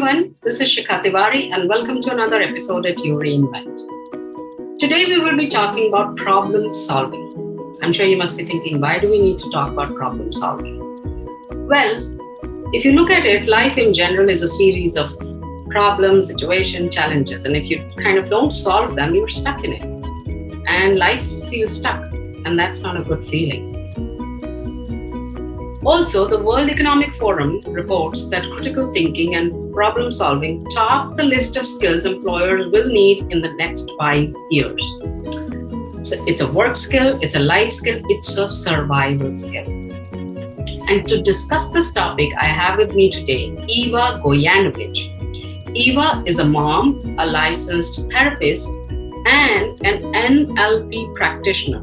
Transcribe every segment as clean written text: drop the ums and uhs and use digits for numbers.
everyone, this is Shikha Tiwari and welcome to another episode at You Reinvent. Today we will be talking about problem solving. I'm sure you must be thinking, why do we need to talk about problem solving? Well, if you look at it, life in general is a series of problems, situations, challenges, and if you kind of don't solve them, you're stuck in it. And life feels stuck, and that's not a good feeling. Also, the World Economic Forum reports that critical thinking and problem solving top the list of skills employers will need in the next 5 years. So it's a work skill, it's a life skill, it's a survival skill. And to discuss this topic, I have with me today Eva Gojanovic. Eva is a mom, a licensed therapist, and an NLP practitioner.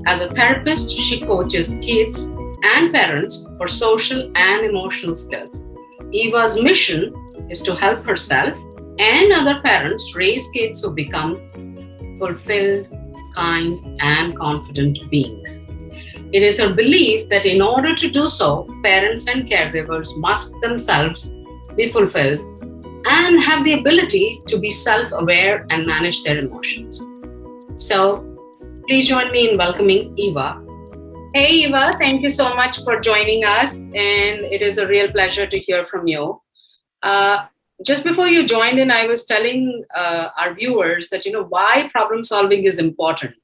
As a therapist, she coaches kids and parents for social and emotional skills. Eva's mission is to help herself and other parents raise kids who become fulfilled, kind, and confident beings. It is her belief that in order to do so, parents and caregivers must themselves be fulfilled and have the ability to be self-aware and manage their emotions. So, please join me in welcoming Eva. Hey Eva, thank you so much for joining us, and it is a real pleasure to hear from you. Just before you joined in, I was telling our viewers that, why problem solving is important.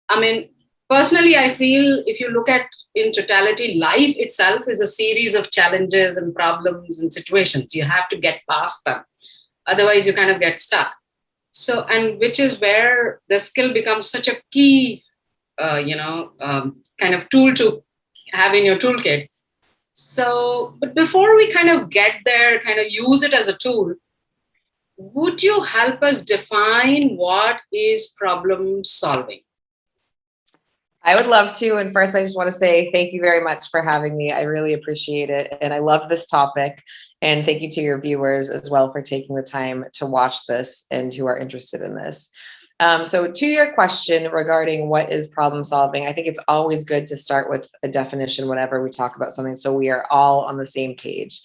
I mean, personally, I feel if you look at in totality, life itself is a series of challenges and problems and situations. You have to get past them. Otherwise, you kind of get stuck. So, and which is where the skill becomes such a key, kind of tool to have in your toolkit. So, but before we kind of get there, kind of use it as a tool, would you help us define what is problem solving? I would love to. And first, I just want to say thank you very much for having me. I really appreciate it. And I love this topic. And thank you to your viewers as well for taking the time to watch this and who are interested in this. So to your question regarding what is problem solving, I think it's always good to start with a definition whenever we talk about something so we are all on the same page.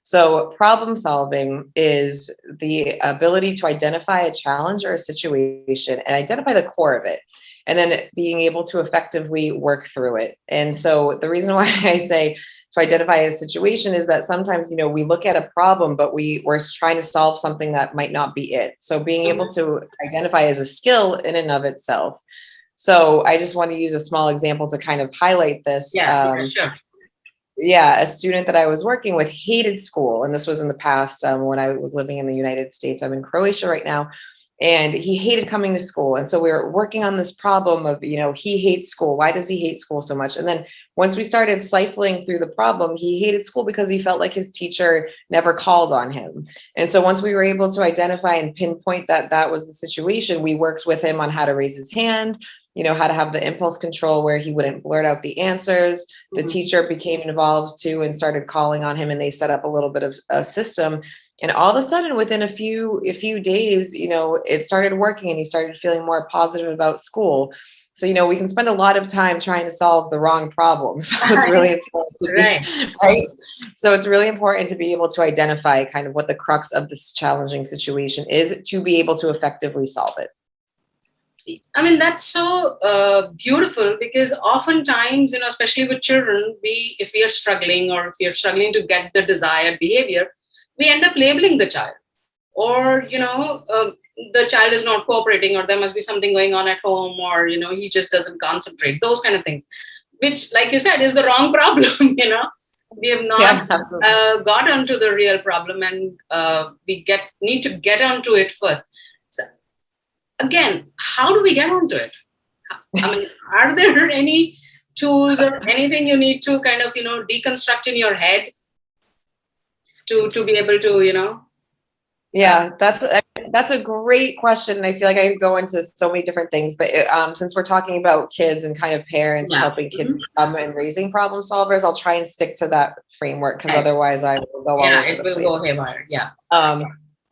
So problem solving is the ability to identify a challenge or a situation and identify the core of it, and then being able to effectively work through it. And so the reason why I say to identify a situation is that sometimes, we look at a problem, but we're trying to solve something that might not be it. So being able to identify as a skill in and of itself. So I just want to use a small example to kind of highlight this. Sure. Yeah, a student that I was working with hated school. And this was in the past when I was living in the United States. I'm in Croatia right now. And he hated coming to school. And so we were working on this problem of, he hates school. Why does he hate school so much? And then once we started siphoning through the problem, he hated school because he felt like his teacher never called on him. And so once we were able to identify and pinpoint that that was the situation, we worked with him on how to raise his hand, how to have the impulse control where he wouldn't blurt out the answers. The teacher became involved too and started calling on him, and they set up a little bit of a system. And all of a sudden, within a few days, it started working and he started feeling more positive about school. So, we can spend a lot of time trying to solve the wrong problem. So it's really important to be, right? So it's really important to be able to identify kind of what the crux of this challenging situation is to be able to effectively solve it. I mean, that's so beautiful because oftentimes, especially with children, if we are struggling or if we are struggling to get the desired behavior, we end up labeling the child, or, the child is not cooperating, or there must be something going on at home, or, he just doesn't concentrate, those kind of things, which, like you said, is the wrong problem. We have not got onto the real problem, and we need to get onto it first. So again, how do we get onto it? I mean, are there any tools or anything you need to kind of, deconstruct in your head to be able to, Yeah, that's a great question. And I feel like I could go into so many different things, but since we're talking about kids and kind of parents helping kids become and raising problem solvers, I'll try and stick to that framework because otherwise I will go all over the place. Go haywire. Yeah.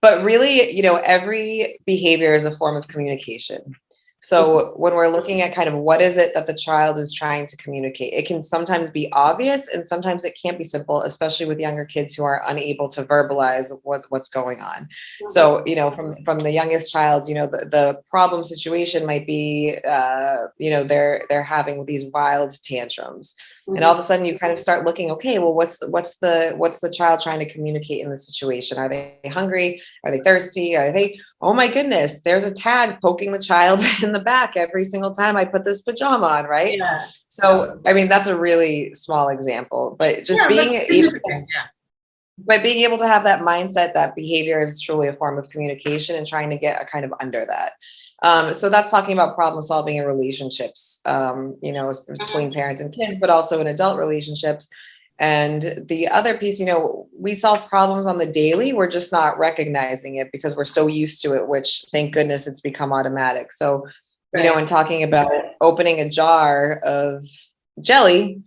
But really, every behavior is a form of communication. So when we're looking at kind of what is it that the child is trying to communicate, it can sometimes be obvious and sometimes it can't be simple, especially with younger kids who are unable to verbalize what's going on. So, from the youngest child, the problem situation might be, they're having these wild tantrums. And all of a sudden you kind of start looking, okay, well, what's the child trying to communicate in this situation? Are they hungry? Are they thirsty? Oh my goodness, there's a tag poking the child in the back every single time I put this pajama on, right? Yeah. So, I mean, that's a really small example, but just being able to have that mindset that behavior is truly a form of communication and trying to get a kind of under that. So that's talking about problem solving in relationships, between parents and kids, but also in adult relationships. And the other piece, we solve problems on the daily. We're just not recognizing it because we're so used to it, which thank goodness it's become automatic. So, in talking about opening a jar of jelly,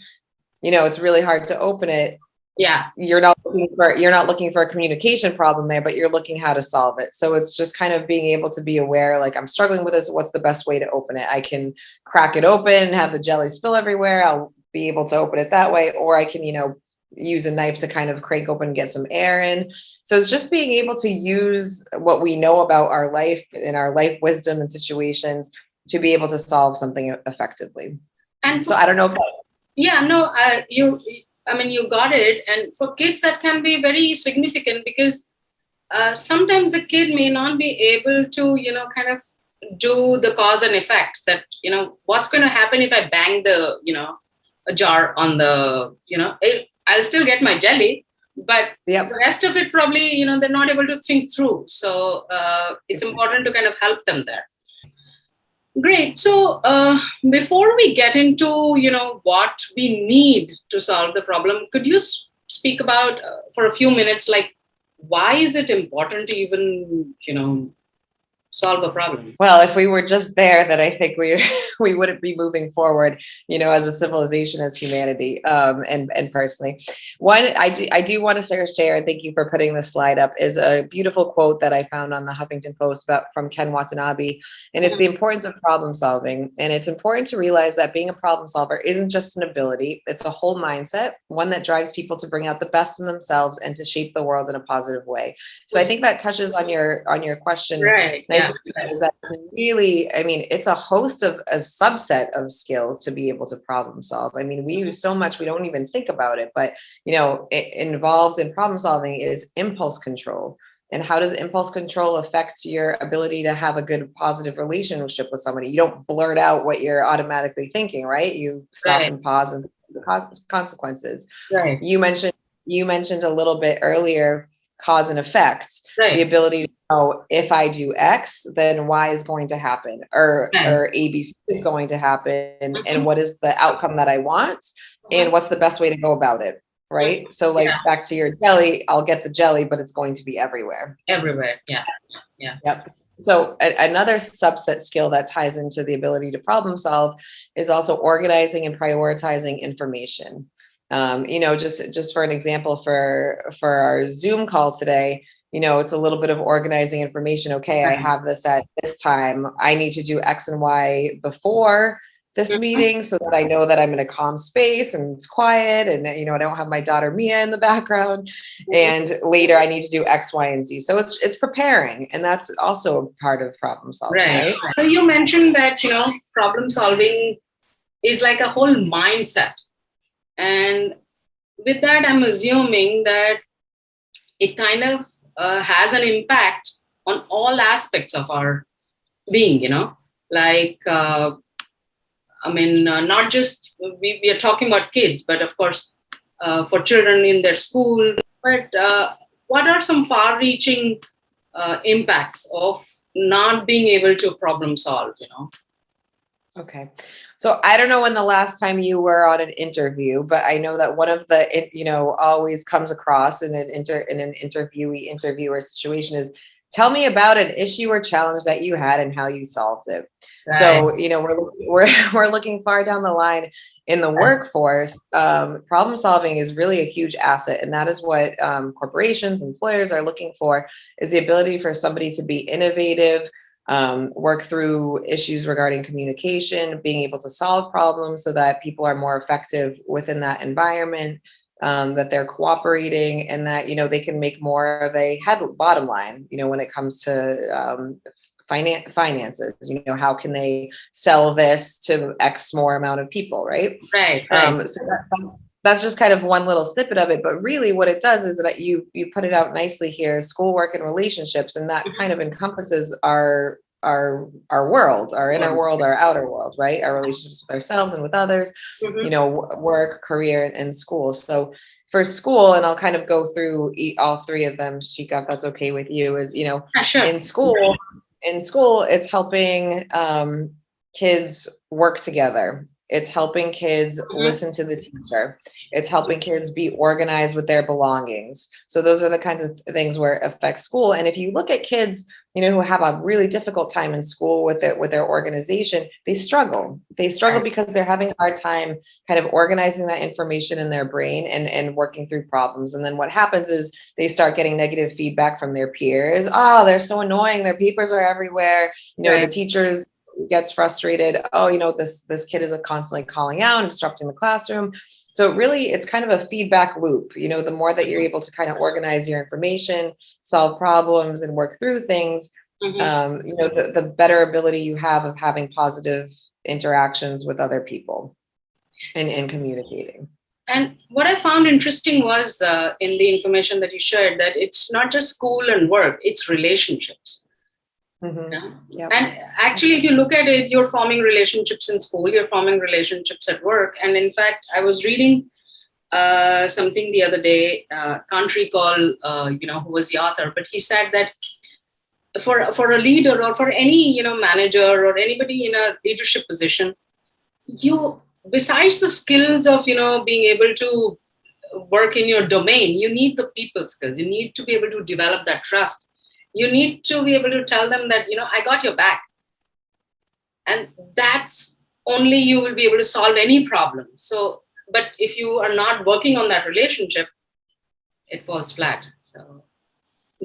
it's really hard to open it. Yeah. You're not looking for a communication problem there, but you're looking how to solve it. So it's just kind of being able to be aware, like, I'm struggling with this. What's the best way to open it? I can crack it open and have the jelly spill everywhere. I'll be able to open it that way. Or I can, use a knife to kind of crank open and get some air in. So it's just being able to use what we know about our life and our life wisdom and situations to be able to solve something effectively. And so I don't know if you got it. And for kids, that can be very significant because sometimes the kid may not be able to, kind of do the cause and effect that, what's going to happen if I bang the, a jar on the, I'll still get my jelly, but the rest of it probably, they're not able to think through. So it's important to kind of help them there. Great. So before we get into, what we need to solve the problem, could you speak about for a few minutes, like, why is it important to even, solve a problem? Well, if we were just there, then I think we wouldn't be moving forward, as a civilization, as humanity, and personally. One, I do want to share, thank you for putting this slide up, is a beautiful quote that I found on the Huffington Post from Ken Watanabe, and it's the importance of problem solving. And it's important to realize that being a problem solver isn't just an ability; it's a whole mindset, one that drives people to bring out the best in themselves and to shape the world in a positive way. So I think that touches on your question. Right. Is that really, it's a host of a subset of skills to be able to problem solve. We use so much, we don't even think about it, but involved in problem solving is impulse control. And how does impulse control affect your ability to have a good, positive relationship with somebody? You don't blurt out what you're automatically thinking, right? You stop and pause and the consequences. Right. You mentioned a little bit earlier, cause and effect, the ability to know, if I do X, then Y is going to happen, or ABC is going to happen, and what is the outcome that I want, and what's the best way to go about it, right? So back to your jelly, I'll get the jelly, but it's going to be everywhere. Yeah. Yep. So another subset skill that ties into the ability to problem solve is also organizing and prioritizing information. Just for an example, for our Zoom call today, it's a little bit of organizing information. Okay, I have this at this time. I need to do X and Y before this meeting so that I know that I'm in a calm space and it's quiet, and I don't have my daughter Mia in the background. And later I need to do X, Y, and Z. So it's preparing, and that's also a part of problem solving. Right? So you mentioned that problem solving is like a whole mindset. And with that, I'm assuming that it kind of has an impact on all aspects of our being, like, not just, we are talking about kids, but of course, for children in their school. But what are some far-reaching impacts of not being able to problem solve, Okay. So I don't know when the last time you were on an interview, but I know that one of the, always comes across in an interviewer situation is, tell me about an issue or challenge that you had and how you solved it. Right. So, we're looking far down the line in the workforce. Problem solving is really a huge asset. And that is what corporations, employers are looking for, is the ability for somebody to be innovative, work through issues regarding communication, being able to solve problems so that people are more effective within that environment, that they're cooperating, and that, they can make more of a bottom line, when it comes to finances, how can they sell this to X more amount of people, right? Right. So that's just kind of one little snippet of it. But really what it does is that you put it out nicely here, schoolwork and relationships. And that kind of encompasses our world, our inner world, our outer world, right? Our relationships with ourselves and with others, work, career, and school. So for school, and I'll kind of go through all three of them, Shika, if that's okay with you, is, Sure. in school, it's helping kids work together. It's helping kids listen to the teacher. It's helping kids be organized with their belongings. So those are the kinds of things where it affects school. And if you look at kids, who have a really difficult time in school with their organization, they struggle. They struggle because they're having a hard time kind of organizing that information in their brain and working through problems. And then what happens is they start getting negative feedback from their peers. Oh, they're so annoying. Their papers are everywhere. The teachers gets frustrated. Oh, this kid is constantly calling out and disrupting the classroom. So really, it's kind of a feedback loop. The more that you're able to kind of organize your information, solve problems, and work through things, the better ability you have of having positive interactions with other people and communicating. And what I found interesting was in the information that you shared, that it's not just school and work, it's relationships. Yep. And actually, if you look at it, you're forming relationships in school, you're forming relationships at work. And in fact, I was reading something the other day, can't recall, who was the author, but he said that for a leader or for any, manager or anybody in a leadership position, besides the skills of, being able to work in your domain, you need the people skills. You need to be able to develop that trust. You need to be able to tell them that, I got your back. And that's only you will be able to solve any problem. So, but if you are not working on that relationship, it falls flat. So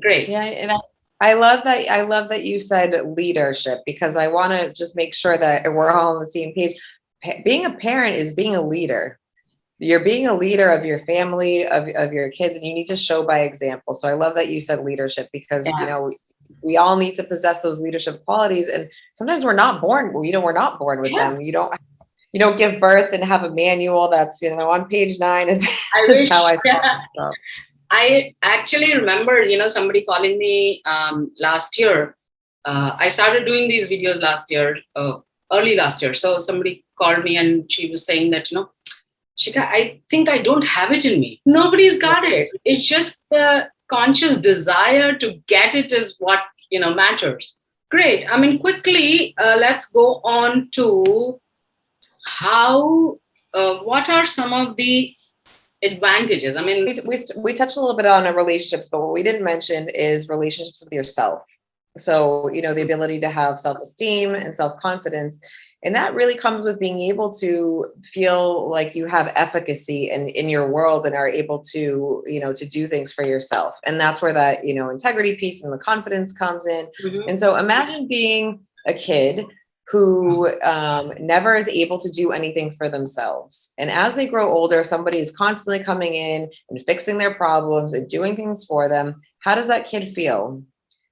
great. Yeah. And I love that you said leadership, because I want to just make sure that we're all on the same page. Being a parent is being a leader. You're being a leader of your family, of your kids, and you need to show by example. So I love that you said leadership, because, we all need to possess those leadership qualities. And sometimes we're not born, we're not born with them. You don't give birth and have a manual that's, on page 9 is how I thought. So. I actually remember, somebody calling me last year. I started doing these videos last year, early last year. So somebody called me and she was saying that, Shika, I think I don't have it in me. Nobody's got it. It's just the conscious desire to get it is what, matters. Great. I mean, quickly, let's go on to how, what are some of the advantages? I mean, we touched a little bit on our relationships, but what we didn't mention is relationships with yourself. So, the ability to have self-esteem and self-confidence. And that really comes with being able to feel like you have efficacy in your world and are able to, to do things for yourself. And that's where that, integrity piece and the confidence comes in. And so imagine being a kid who never is able to do anything for themselves. And as they grow older, somebody is constantly coming in and fixing their problems and doing things for them. How does that kid feel?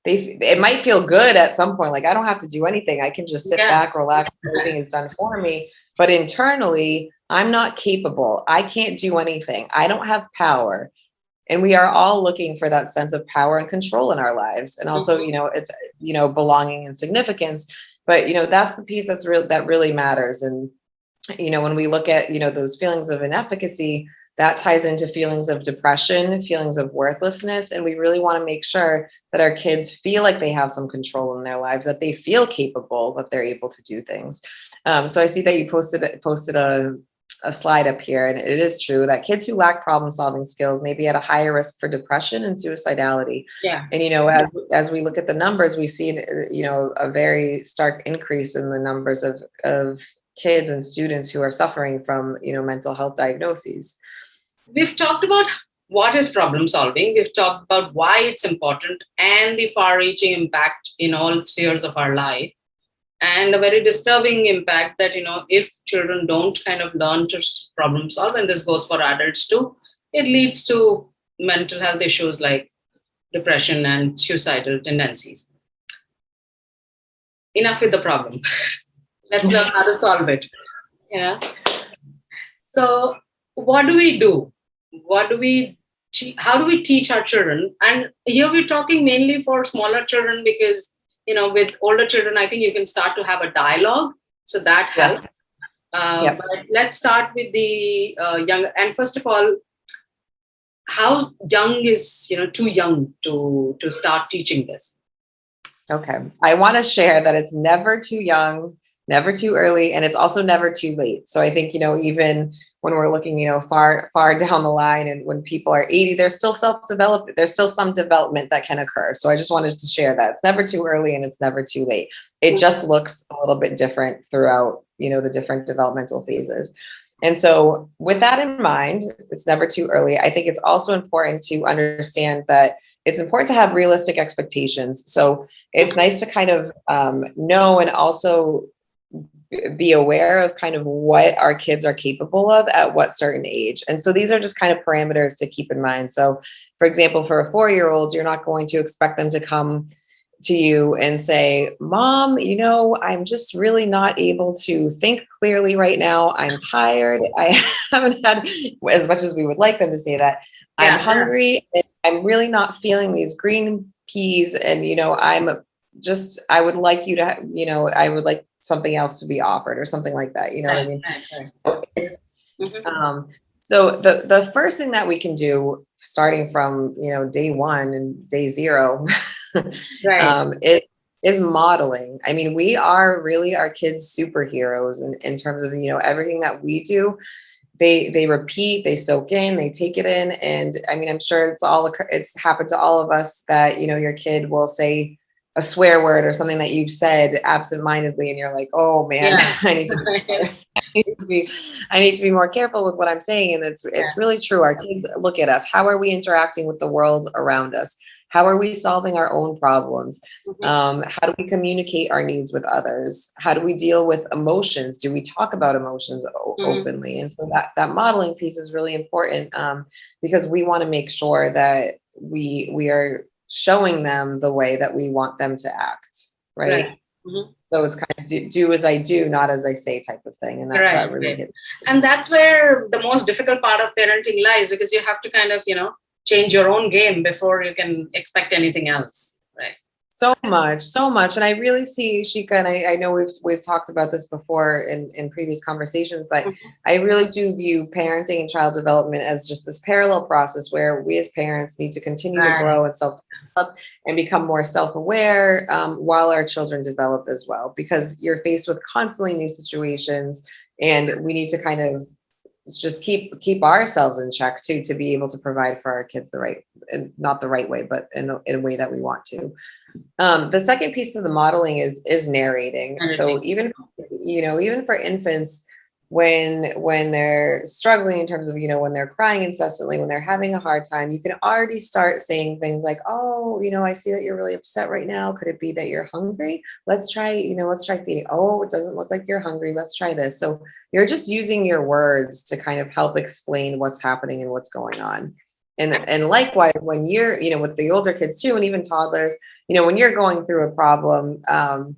It might feel good at some point, like I don't have to do anything. I can just sit back, relax, everything is done for me. But internally, I'm not capable. I can't do anything. I don't have power. And we are all looking for that sense of power and control in our lives. And also, it's, belonging and significance. But, that's the piece that really matters. And, when we look at, those feelings of inefficacy, that ties into feelings of depression, feelings of worthlessness. And we really want to make sure that our kids feel like they have some control in their lives, that they feel capable, that they're able to do things. So I see that you posted a slide up here, and it is true that kids who lack problem solving skills may be at a higher risk for depression and suicidality. Yeah. And, as we look at the numbers, we see, a very stark increase in the numbers of kids and students who are suffering from, mental health diagnoses. We've talked about what is problem solving. We've talked about why it's important and the far-reaching impact in all spheres of our life, and a very disturbing impact that, if children don't kind of learn to problem solve, and this goes for adults too, it leads to mental health issues like depression and suicidal tendencies. Enough with the problem. Let's learn how to solve it. So what do we do? How do we teach our children? And here we're talking mainly for smaller children, because with older children, I think you can start to have a dialogue, so that helps. Yes. But let's start with the young. And first of all, how young is too young to start teaching this? Okay, I want to share that it's never too young, never too early, and it's also never too late. So I think even when we're looking far down the line, and when people are 80, there's still self-development, there's still some development that can occur. So I just wanted to share that it's never too early and it's never too late. It just looks a little bit different throughout the different developmental phases. And so with that in mind, it's never too early. I think it's also important to understand that it's important to have realistic expectations. So it's nice to kind of know and also be aware of kind of what our kids are capable of at what certain age. And so these are just kind of parameters to keep in mind. So for example, for a 4-year-old, you're not going to expect them to come to you and say, Mom, I'm just really not able to think clearly right now. I'm tired. I haven't had as much as we would like them to say that. I'm hungry. And I'm really not feeling these green peas. And, I would like you to, I would like something else to be offered or something like that. You know what I mean? So the first thing that we can do, starting from, day 1 and day 0, it is modeling. I mean, we are really our kids' superheroes in terms of, everything that we do. They repeat, they soak in, they take it in. And I mean, I'm sure it's happened to all of us that, your kid will say a swear word or something that you've said absentmindedly, and you're like, oh man, I need to be more careful with what I'm saying. And it's really true. Our kids look at us. How are we interacting with the world around us? How are we solving our own problems? How do we communicate our needs with others? How do we deal with emotions? Do we talk about emotions openly? And so that modeling piece is really important, because we want to make sure that we are showing them the way that we want them to act, right? So it's kind of do as I do, not as I say type of thing. And that really hits. And that's where the most difficult part of parenting lies, because you have to kind of, change your own game before you can expect anything else, right? So much. And I really see, Shika, and I know we've talked about this before in previous conversations, but I really do view parenting and child development as just this parallel process where we as parents need to continue to grow and self-develop and become more self-aware, while our children develop as well, because you're faced with constantly new situations, and we need to kind of just keep ourselves in check too, to be able to provide for our kids not the right way, but in a way that we want to. The second piece of the modeling is narrating. So even for infants, when they're struggling in terms of, when they're crying incessantly, when they're having a hard time, you can already start saying things like, oh, I see that you're really upset right now. Could it be that you're hungry? Let's try feeding. Oh, it doesn't look like you're hungry. Let's try this. So you're just using your words to kind of help explain what's happening and what's going on. And likewise, when you're, with the older kids too, and even toddlers, when you're going through a problem, I'm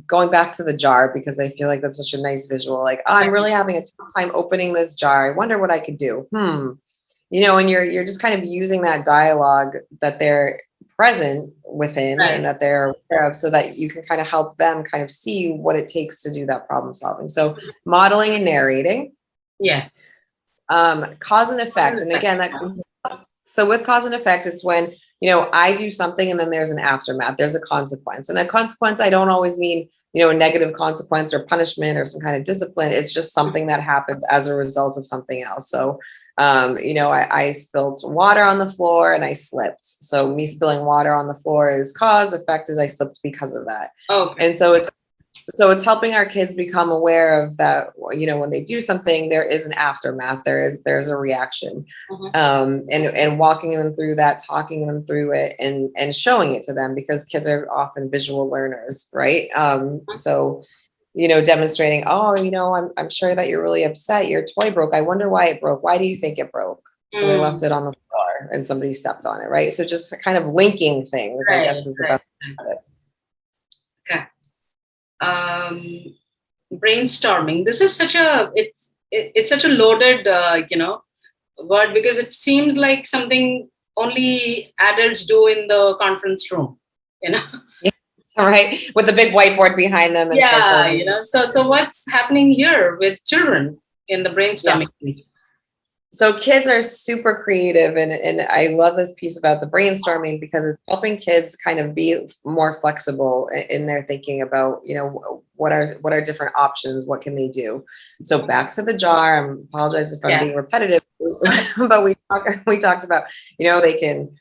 going back to the jar because I feel like that's such a nice visual. Like, oh, I'm really having a tough time opening this jar. I wonder what I could do. And you're just kind of using that dialogue that they're present within and that they're aware of, so that you can kind of help them kind of see what it takes to do that problem solving. So modeling and narrating. Yeah. Cause and effect. And again, so with cause and effect, it's when, I do something and then there's an aftermath, there's a consequence. And a consequence, I don't always mean, a negative consequence or punishment or some kind of discipline. It's just something that happens as a result of something else. So, I spilled water on the floor and I slipped. So me spilling water on the floor is cause, effect is I slipped because of that. Okay. And so it's So it's helping our kids become aware of that, when they do something, there is an aftermath, there's a reaction. And walking them through that, talking them through it, and showing it to them, because kids are often visual learners, right? So demonstrating, oh, I'm sure that you're really upset, your toy broke, I wonder why it broke, why do you think it broke? So they left it on the floor and somebody stepped on it, right? So just kind of linking things, I guess, is the best of it. Okay. Brainstorming. This is it's such a loaded word, because it seems like something only adults do in the conference room. Yeah. All right, with the big whiteboard behind them and circles. So what's happening here with children in the brainstorming piece? So kids are super creative, and I love this piece about the brainstorming, because it's helping kids kind of be more flexible in their thinking about, what are different options, what can they do. So back to the jar. I apologize if I'm being repetitive, but we talked about, they can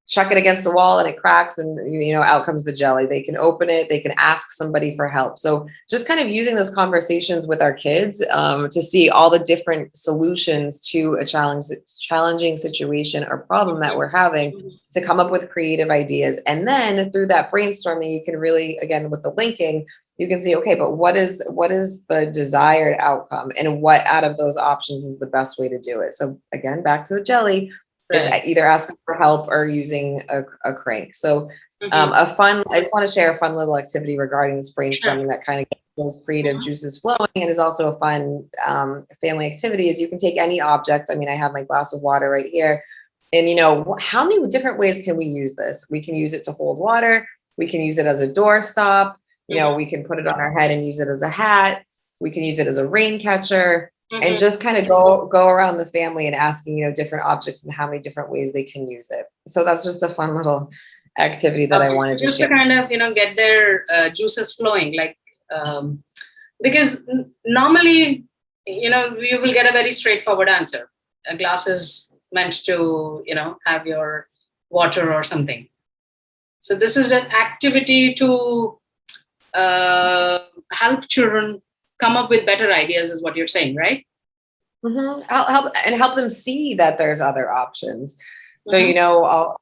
chuck it against the wall and it cracks, and out comes the jelly. They can open it, they can ask somebody for help. So just kind of using those conversations with our kids to see all the different solutions to a challenging situation or problem that we're having, to come up with creative ideas. And then through that brainstorming, you can really, again, with the linking, you can see, okay, but what is the desired outcome, and what out of those options is the best way to do it? So again, back to the jelly. Right. It's either asking for help or using a crank. So I just want to share a fun little activity regarding this brainstorming that kind of gets those creative juices flowing, and is also a fun family activity. Is you can take any object. I mean, I have my glass of water right here, and how many different ways can we use this? We can use it to hold water. We can use it as a doorstop. We can put it on our head and use it as a hat. We can use it as a rain catcher. And just kind of go around the family and asking, different objects and how many different ways they can use it. So that's just a fun little activity that I wanted to share. Just to kind of, get their juices flowing, like, because normally, you will get a very straightforward answer. A glass is meant to, have your water or something. So this is an activity to help children come up with better ideas, is what you're saying, right? Help them see that there's other options. So,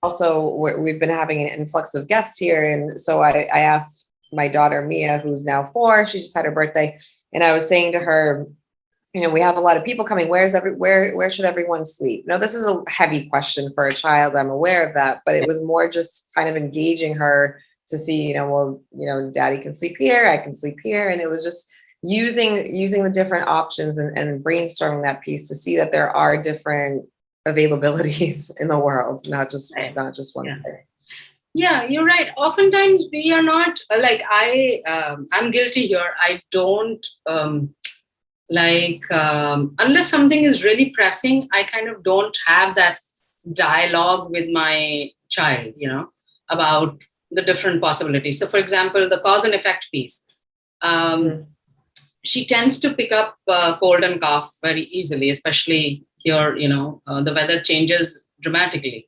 also we've been having an influx of guests here. And so I asked my daughter, Mia, who's now 4, she just had her birthday. And I was saying to her, we have a lot of people coming. Where should everyone sleep? This is a heavy question for a child. I'm aware of that, but it was more just kind of engaging her to see, daddy can sleep here, I can sleep here. And it was just using the different options and brainstorming that piece to see that there are different availabilities in the world, not just one thing. Yeah, you're right. Oftentimes we are not like I'm guilty here. I don't unless something is really pressing, I kind of don't have that dialogue with my child, about the different possibilities. So for example, the cause and effect piece. She tends to pick up cold and cough very easily, especially here, the weather changes dramatically.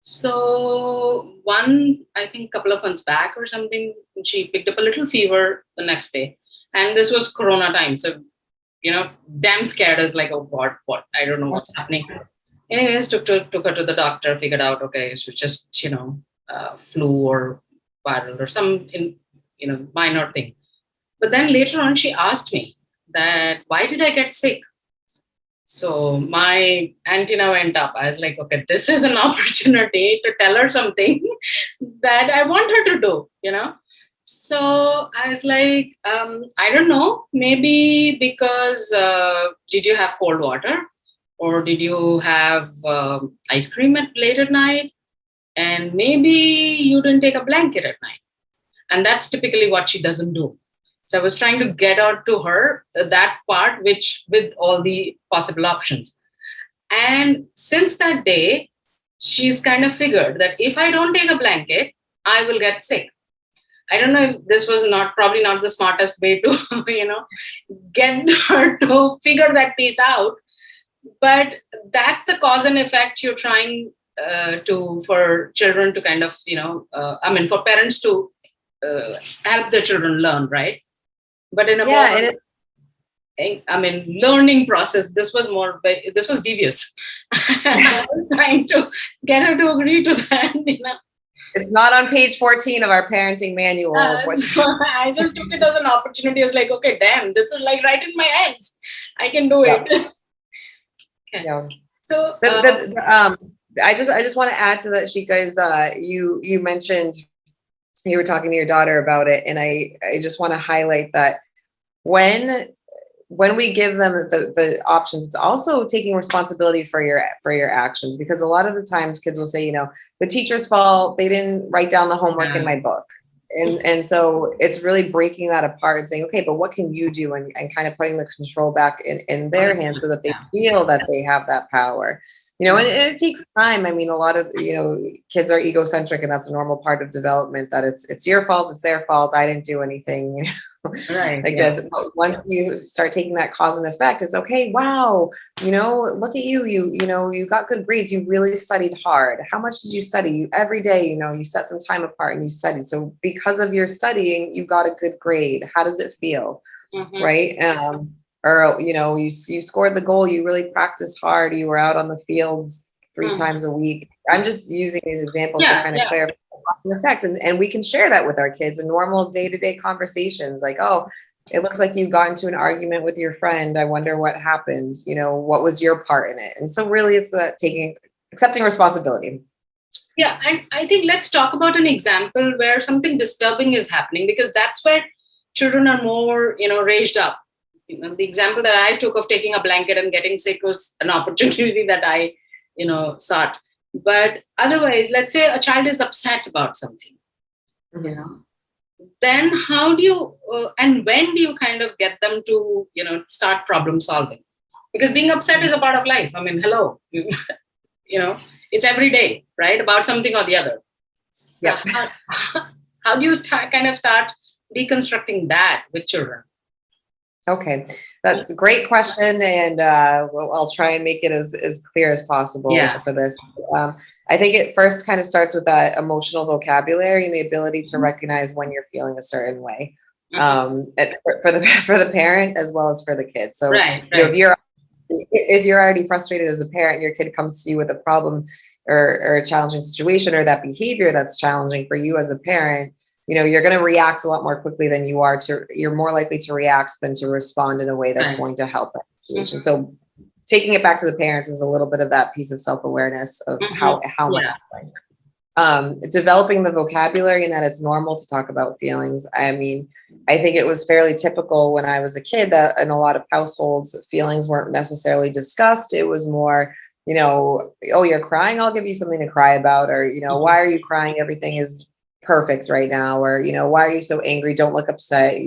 So I think a couple of months back or something, she picked up a little fever the next day. And this was Corona time. So, damn scared us, like, oh, what? I don't know what's happening. Anyways, took her to the doctor, figured out, okay, it was just, flu or viral or some, minor thing. But then later on, she asked me that, why did I get sick? So my antenna went up. I was like, okay, this is an opportunity to tell her something that I want her to do, So I was like, I don't know, maybe because did you have cold water? Or did you have ice cream late at night? And maybe you didn't take a blanket at night. And that's typically what she doesn't do. So I was trying to get out to her that part, which with all the possible options. And since that day, she's kind of figured that if I don't take a blanket, I will get sick. I don't know if this was probably not the smartest way to, get her to figure that piece out. But that's the cause and effect you're trying for children to kind of, for parents to help the children learn, right? But in a more, Yeah, and it's learning process, this was devious. I was trying to get her to agree to that, it's not on page 14 of our parenting manual. So I just took it as an opportunity. I was like, okay, damn, this is like right in my hands. I can do it. Okay. Yeah. So I just want to add to that, Shika, is you mentioned you were talking to your daughter about it, and I just want to highlight that when we give them the options, it's also taking responsibility for your actions, because a lot of the times kids will say, the teacher's fault, they didn't write down the homework in my book. And so it's really breaking that apart and saying, okay, but what can you do? And kind of putting the control back in their hands so that they feel that they have that power. And it takes time. I mean, a lot of, kids are egocentric, and that's a normal part of development, that it's your fault, it's their fault, I didn't do anything, right, this. But once you start taking that cause and effect, it's okay. Wow. Look at you, you got good grades. You really studied hard. How much did you study? Every day, you set some time apart and you studied. So because of your studying, you got a good grade. How does it feel? Mm-hmm. Right. Or, you scored the goal, you really practiced hard, you were out on the fields 3 times a week. I'm just using these examples to kind of clarify the effect. And we can share that with our kids in normal day-to-day conversations. Like, oh, it looks like you got into an argument with your friend. I wonder what happened. What was your part in it? And so really it's that accepting responsibility. Yeah. And I think let's talk about an example where something disturbing is happening, because that's where children are more, raised up. The example that I took of taking a blanket and getting sick was an opportunity that I, sought. But otherwise, let's say a child is upset about something, then how do you, and when do you kind of get them to, start problem solving? Because being upset is a part of life. I mean, hello, it's every day, right? About something or the other. So how do you start deconstructing that with children? Okay, that's a great question, and I'll try and make it as clear as possible for this. I think it first kind of starts with that emotional vocabulary and the ability to recognize when you're feeling a certain way, for the parent as well as for the kid. So if you're already frustrated as a parent, and your kid comes to you with a problem or a challenging situation, or that behavior that's challenging for you as a parent, you're going to react a lot more quickly than you're more likely to react than to respond in a way that's going to help that situation. So taking it back to the parents is a little bit of that piece of self-awareness of how much developing the vocabulary, and that it's normal to talk about feelings. I mean, I think it was fairly typical when I was a kid that in a lot of households, feelings weren't necessarily discussed. It was more, oh, you're crying, I'll give you something to cry about, or, why are you crying? Everything is perfect right now, or why are you so angry? Don't look upset.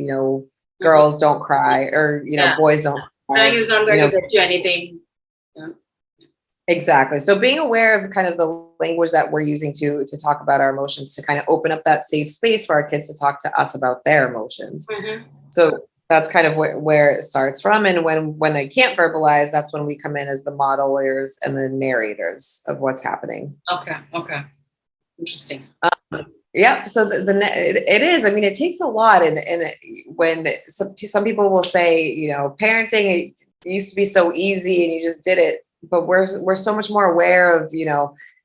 Girls don't cry, or boys don't cry. Crying is not going to get you anything. Exactly. So being aware of kind of the language that we're using to talk about our emotions, to kind of open up that safe space for our kids to talk to us about their emotions. So that's kind of where it starts from. And when they can't verbalize, that's when we come in as the modelers and the narrators of what's happening. Okay. Interesting. Yep. So it is. I mean, it takes a lot, and when some people will say, parenting, it used to be so easy and you just did it, but we're so much more aware of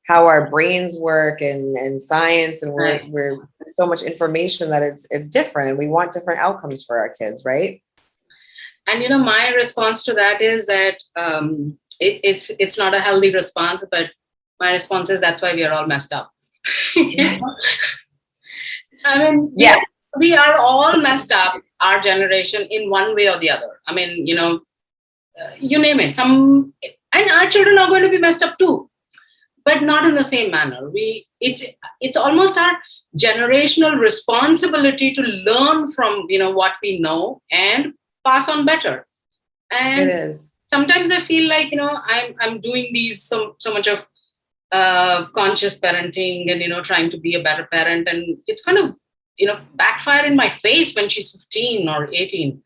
how our brains work and science, and we're so much information that it's different, and we want different outcomes for our kids, right? And my response to that is that it's not a healthy response, but my response is that's why we are all messed up. I mean, we are all messed up, our generation, in one way or the other. I mean, you name it. And our children are going to be messed up too, but not in the same manner. It's almost our generational responsibility to learn from what we know and pass on better. And it is. Sometimes I feel like I'm doing these so much of conscious parenting and trying to be a better parent, and it's kind of backfire in my face when she's 15 or 18,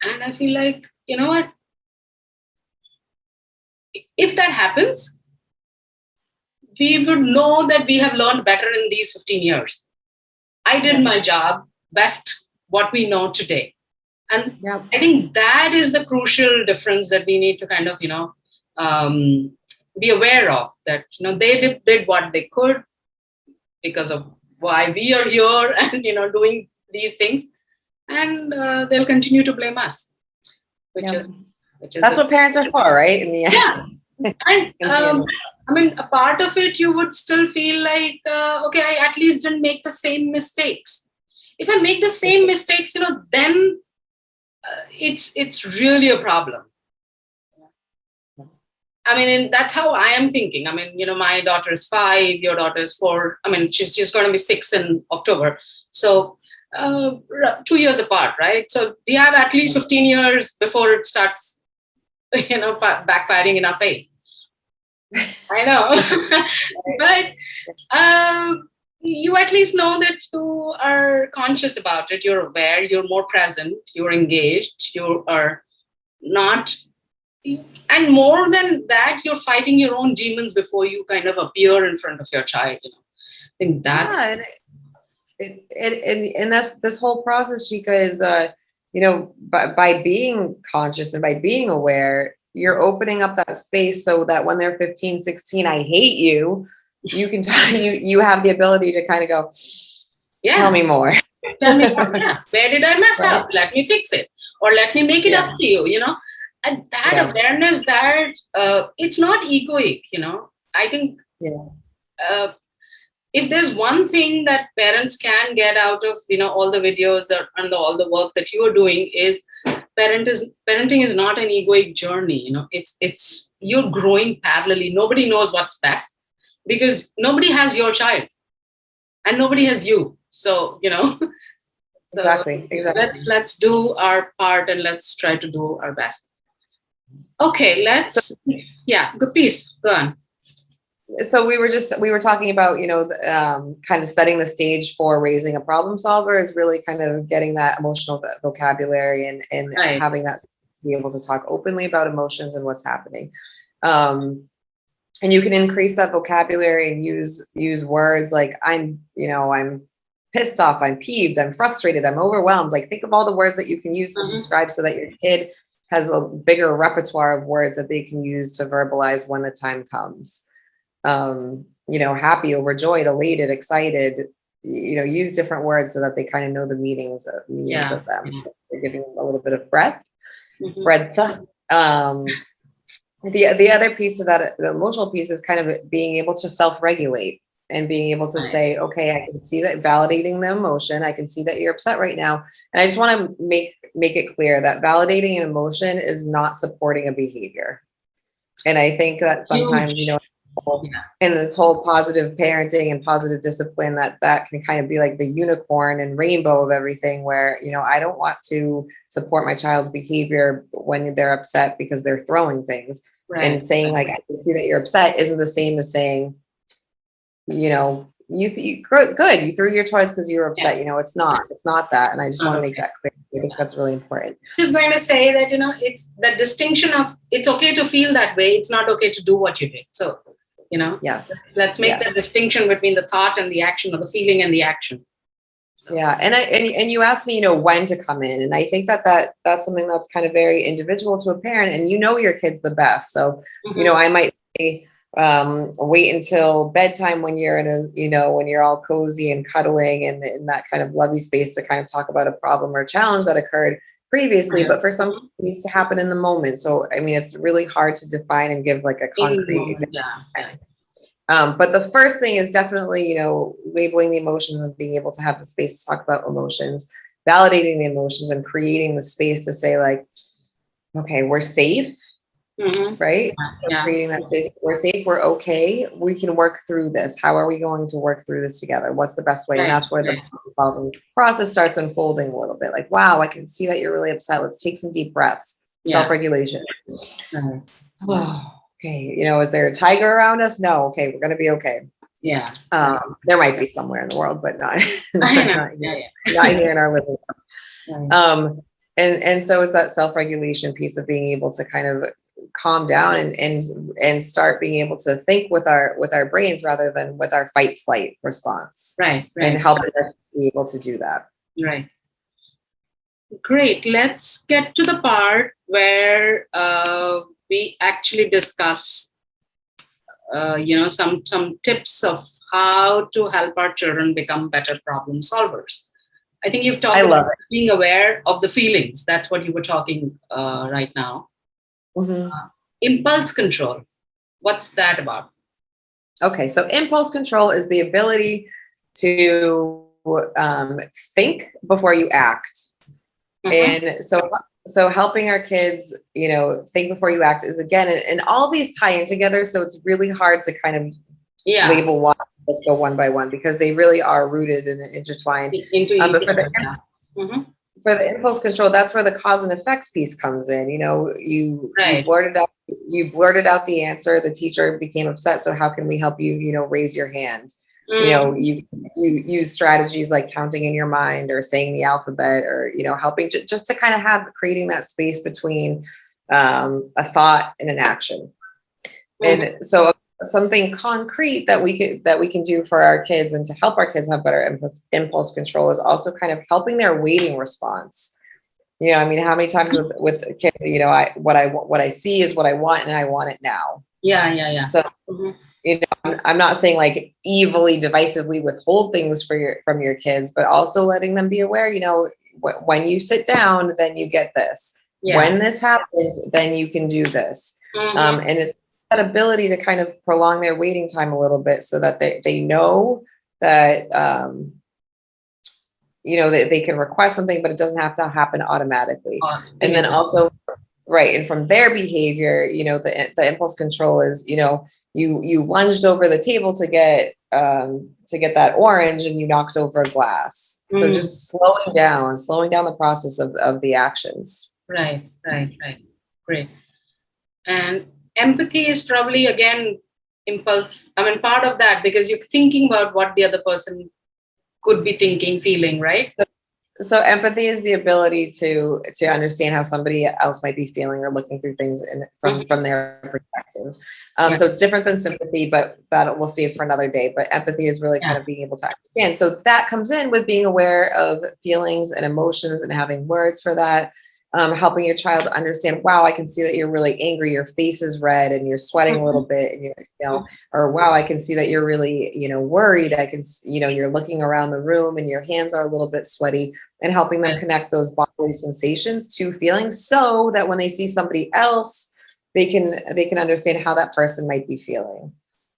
and I feel like, what, if that happens, we would know that we have learned better in these 15 years. I did my job best, what we know today, And Yep. I think that is the crucial difference that we need to kind of, be aware of, that, they did what they could because of why we are here and, doing these things. And they'll continue to blame us, which Yep. is That's what parents are for, right? In the end. yeah. And I mean, a part of it, you would still feel like, okay, I at least didn't make the same mistakes. If I make the same mistakes, then it's really a problem. I mean, that's how I am thinking. I mean, my daughter is 5, your daughter is 4. I mean, she's going to be 6 in October. So 2 years apart, right? So we have at least 15 years before it starts, backfiring in our face. I know. But you at least know that you are conscious about it. You're aware, you're more present, you're engaged, you are not. And more than that, you're fighting your own demons before you kind of appear in front of your child. I think that's and that's this whole process, Shika, is by being conscious and by being aware, you're opening up that space so that when they're 15, 16, I hate you, you can you have the ability to kind of go, tell me more. Tell me more. Yeah. Where did I mess up? Let me fix it, or let me make it up to you. And that awareness, that it's not egoic. I think if there's one thing that parents can get out of all the videos and all the work that you are doing, is parenting is not an egoic journey. It's you're growing parallelly. Nobody knows what's best, because nobody has your child and nobody has you. So so exactly. Let's do our part and let's try to do our best. Okay, good piece. Go on. So we were talking about, kind of setting the stage for raising a problem solver is really kind of getting that emotional vocabulary and having that be able to talk openly about emotions and what's happening. And you can increase that vocabulary and use words like I'm pissed off, I'm peeved, I'm frustrated, I'm overwhelmed. Like, think of all the words that you can use to describe, so that your kid has a bigger repertoire of words that they can use to verbalize when the time comes. Happy, overjoyed, elated, excited, use different words so that they kind of know the meanings of them. So they're giving them a little bit of breadth. The other piece of that, the emotional piece, is kind of being able to self-regulate and being able to say, okay, I can see that, validating the emotion. I can see that you're upset right now. And I just want to make it clear that validating an emotion is not supporting a behavior. And I think that sometimes, in this whole positive parenting and positive discipline, that can kind of be like the unicorn and rainbow of everything, where, I don't want to support my child's behavior when they're upset because they're throwing things. And saying like, I can see that you're upset isn't the same as saying, you good, you threw your toys because you were upset. It's not that. And I just want to make that clear. I think that's really important. Just going to say that, it's the distinction of, it's okay to feel that way. It's not okay to do what you did. So, yes, let's make that distinction between the thought and the action, or the feeling and the action. So. Yeah. And you asked me, when to come in. And I think that's something that's kind of very individual to a parent, and your kid's the best. So, I might say, wait until bedtime when you're when you're all cozy and cuddling and in that kind of lovey space to kind of talk about a problem or a challenge that occurred previously. But for some, it needs to happen in the moment. So, I mean, it's really hard to define and give like a concrete example. But the first thing is definitely, labeling the emotions and being able to have the space to talk about emotions, validating the emotions, and creating the space to say like, okay, we're safe. Right? Creating that space. We're safe. We're okay. We can work through this. How are we going to work through this together? What's the best way? And that's where the problem-solving process starts unfolding a little bit. Like, wow, I can see that you're really upset. Let's take some deep breaths. Self-regulation. Oh, okay. Is there a tiger around us? No. Okay. We're going to be okay. Yeah. There might be somewhere in the world, but not here in our living room. And so it's that self-regulation piece of being able to kind of calm down and start being able to think with our brains rather than with our fight flight response. Right. And help us be able to do that. Right. Great. Let's get to the part where we actually discuss, some tips of how to help our children become better problem solvers. I think you've I talked about love it. being aware of the feelings. That's what you were talking right now. Mhm. Impulse control. What's that about? Okay, so impulse control is the ability to think before you act. Mhm. And so helping our kids, think before you act is again, and all these tie in together. So it's really hard to kind of Yeah, label one. Let's go one by one because they really are rooted and intertwined. into each But other. Yeah. Mhm. for the impulse control, that's where the cause and effect piece comes in. You Right. blurted out the answer. The teacher became upset. So how can we help you? Raise your hand. Mm. You use strategies like counting in your mind or saying the alphabet or helping just to kind of have creating that space between a thought and an action. Mhm. And so something concrete that we can do for our kids and to help our kids have better impulse control is also kind of helping their waiting response. I mean, how many times with kids, what I see is what I want and I want it now. Yeah, yeah, yeah. So, Mhm. I'm not saying like evilly, divisively withhold things from your kids, but also letting them be aware, when you sit down, then you get this. Yeah. When this happens, then you can do this. Mhm. And it's that ability to kind of prolong their waiting time a little bit so that they know that, that they can request something, but it doesn't have to happen automatically. And then also, right. And from their behavior, the impulse control is, you lunged over the table to get that orange and you knocked over a glass. So just slowing down the process of the actions. Right. Great. And empathy is probably again impulse. I mean, part of that because you're thinking about what the other person could be thinking, feeling, right? So empathy is the ability to understand how somebody else might be feeling or looking through things from their perspective. So it's different than sympathy, but that we'll see it for another day. But empathy is really kind of being able to understand. So that comes in with being aware of feelings and emotions and having words for that. Helping your child understand, wow, I can see that you're really angry. Your face is red and you're sweating a little bit, and or wow, I can see that you're really, worried. I can, you're looking around the room and your hands are a little bit sweaty, and helping them connect those bodily sensations to feelings so that when they see somebody else, they can understand how that person might be feeling.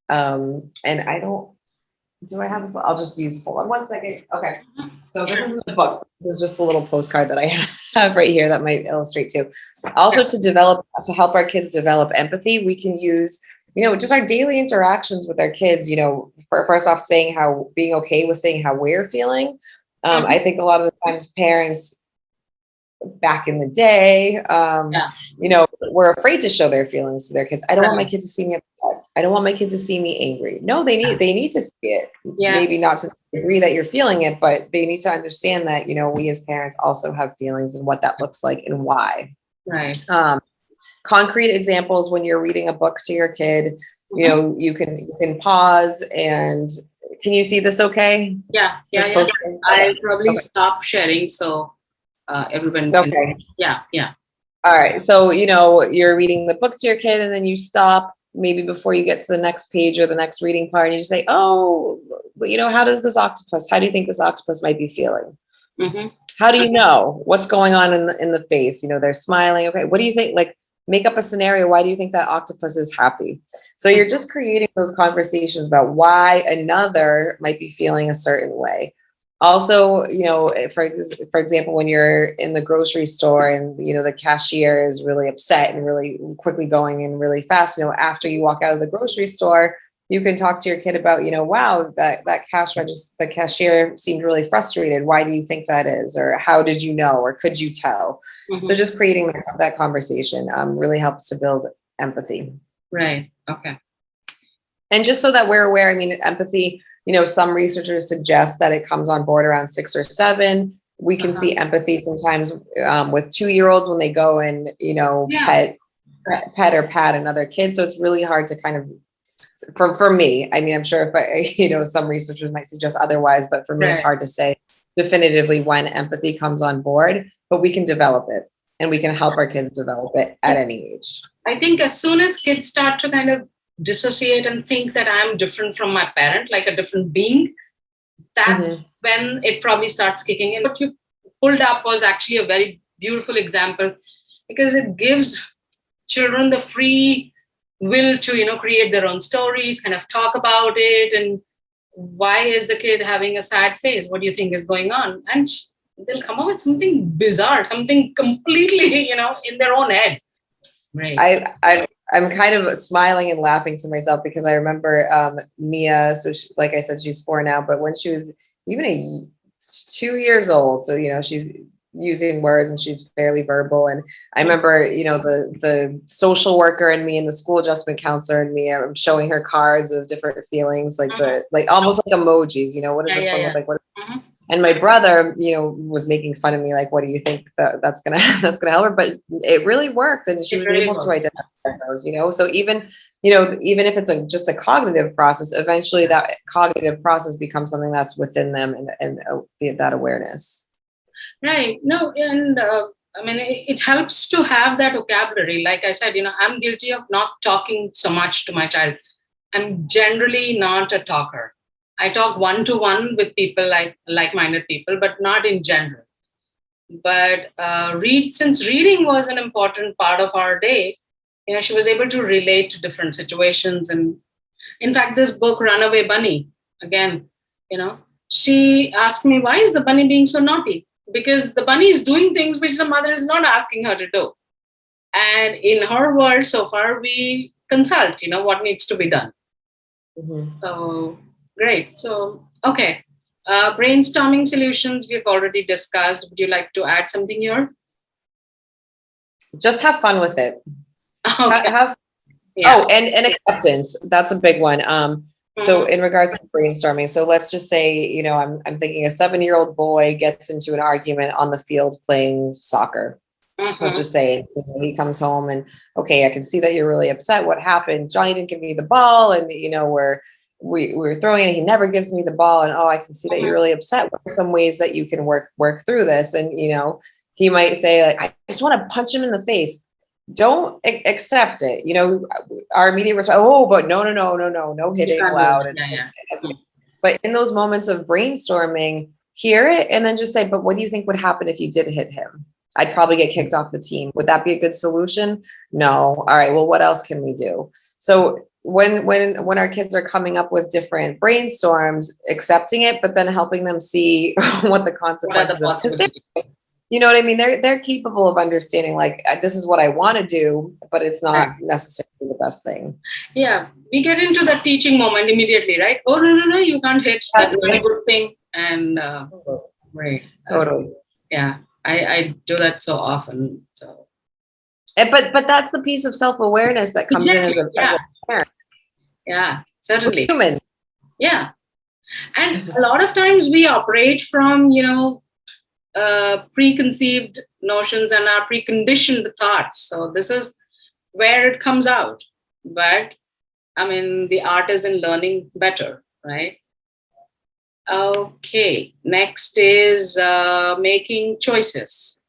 And I'll just use, hold on one second. Okay. So this isn't a book. This is just a little postcard that I have right here that might illustrate too. Also to help our kids develop empathy, we can use, just our daily interactions with our kids, first off being okay with saying how we're feeling. I think a lot of the times parents back in the day, were afraid to show their feelings to their kids. I don't want my kid to see me upset. I don't want my kid to see me angry. No, they need to see it. Yeah. Maybe not to agree that you're feeling it, but they need to understand that, we as parents also have feelings and what that looks like and why. Right. Concrete examples when you're reading a book to your kid, you can pause and can you see this okay? Yeah. I'll probably stop sharing so everyone can. Okay. Yeah. All right. So, you're reading the book to your kid and then you stop maybe before you get to the next page or the next reading part and you say, oh, how do you think this octopus might be feeling? Mm-hmm. How do you know what's going on in the face? They're smiling. Okay. What do you think? Like, make up a scenario. Why do you think that octopus is happy? So you're just creating those conversations about why another might be feeling a certain way. Also, for example, when you're in the grocery store and, the cashier is really upset and really quickly going and really fast, after you walk out of the grocery store, you can talk to your kid about, wow, that the cashier seemed really frustrated. Why do you think that is? Or how did you know? Or could you tell? Mm-hmm. So just creating that conversation really helps to build empathy. Right. Okay. And just so that we're aware, empathy, some researchers suggest that it comes on board around 6 or 7. We can see empathy sometimes with 2-year-olds when they go and, pet or pat another kid. So it's really hard to kind of, for me, I'm sure if some researchers might suggest otherwise, but for me, It's hard to say definitively when empathy comes on board, but we can develop it and we can help our kids develop it at any age. I think as soon as kids start to kind of dissociate and think that I'm different from my parent, like a different being, that's when it probably starts kicking in. What you pulled up was actually a very beautiful example, because it gives children the free will to, create their own stories, kind of talk about it. And why is the kid having a sad face? What do you think is going on? And they'll come up with something bizarre, something completely, in their own head. Right. I'm kind of smiling and laughing to myself because I remember Mia. So she, like I said, she's 4 now, but when she was even 2 years old, so, she's using words and she's fairly verbal. And I remember, the social worker and me and the school adjustment counselor and me, I'm showing her cards of different feelings, like almost like emojis, what does this one look like? What? And my brother, was making fun of me, like, what do you think that's gonna help her? But it really worked, and she was able to identify those, So even if it's just a cognitive process, eventually that cognitive process becomes something that's within them, and that awareness. Right. No, and it helps to have that vocabulary. Like I said, I'm guilty of not talking so much to my child. I'm generally not a talker. I talk one-to-one with people, like-minded people, but not in general. But since reading was an important part of our day, she was able to relate to different situations. And in fact, this book, Runaway Bunny, again, she asked me, why is the bunny being so naughty? Because the bunny is doing things which the mother is not asking her to do. And in her world, so far, we consult, what needs to be done. So great. So, okay. Brainstorming solutions, we've already discussed. Would you like to add something here? Just have fun with it. Okay. And acceptance. That's a big one. So in regards to brainstorming, so let's just say, I'm thinking a 7-year-old boy gets into an argument on the field playing soccer. Let's just say he comes home and, okay, I can see that you're really upset. What happened? Johnny didn't give me the ball, and we're throwing it. He never gives me the ball, and I can see that you're really upset. What are some ways that you can work through this? And he might say, like, I just want to punch him in the face. Don't accept it. Our immediate response, but no hitting loud. But in those moments of brainstorming, hear it and then just say, but what do you think would happen if you did hit him? I'd probably get kicked off the team. Would that be a good solution? No. All right. Well, what else can we do? So when our kids are coming up with different brainstorms, accepting it, but then helping them see what the consequences are. You know what I mean? They're capable of understanding, like, this is what I want to do, but it's not necessarily the best thing. Yeah. We get into the teaching moment immediately, right? Oh, no, you can't hit. That's not a good thing. And right. Totally. Yeah. I do that so often. So. But that's the piece of self-awareness that comes in as a parent. Yeah, certainly. We're human. Yeah. And a lot of times we operate from, preconceived notions and our preconditioned thoughts. So this is where it comes out. But the art is in learning better, right? Okay. Next is making choices.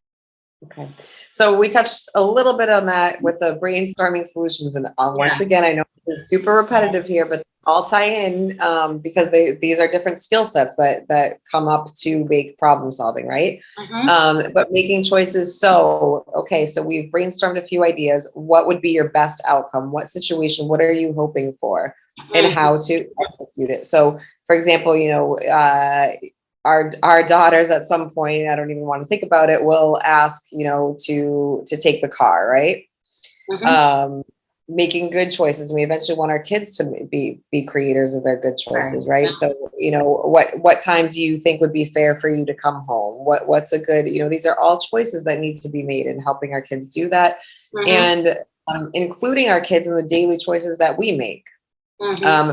Okay. So we touched a little bit on that with the brainstorming solutions. And once again, I know it's super repetitive here, but all tie in because these are different skill sets that come up to make problem solving, right? But making choices. So we've brainstormed a few ideas. What would be your best outcome? What situation? What are you hoping for? And how to execute it. So, for example, our daughters at some point, I don't even want to think about it, will ask, to take the car, right? Making good choices. We eventually want our kids to be creators of their good choices, right? So, what time do you think would be fair for you to come home? What's a good, these are all choices that need to be made in helping our kids do that. And including our kids in the daily choices that we make.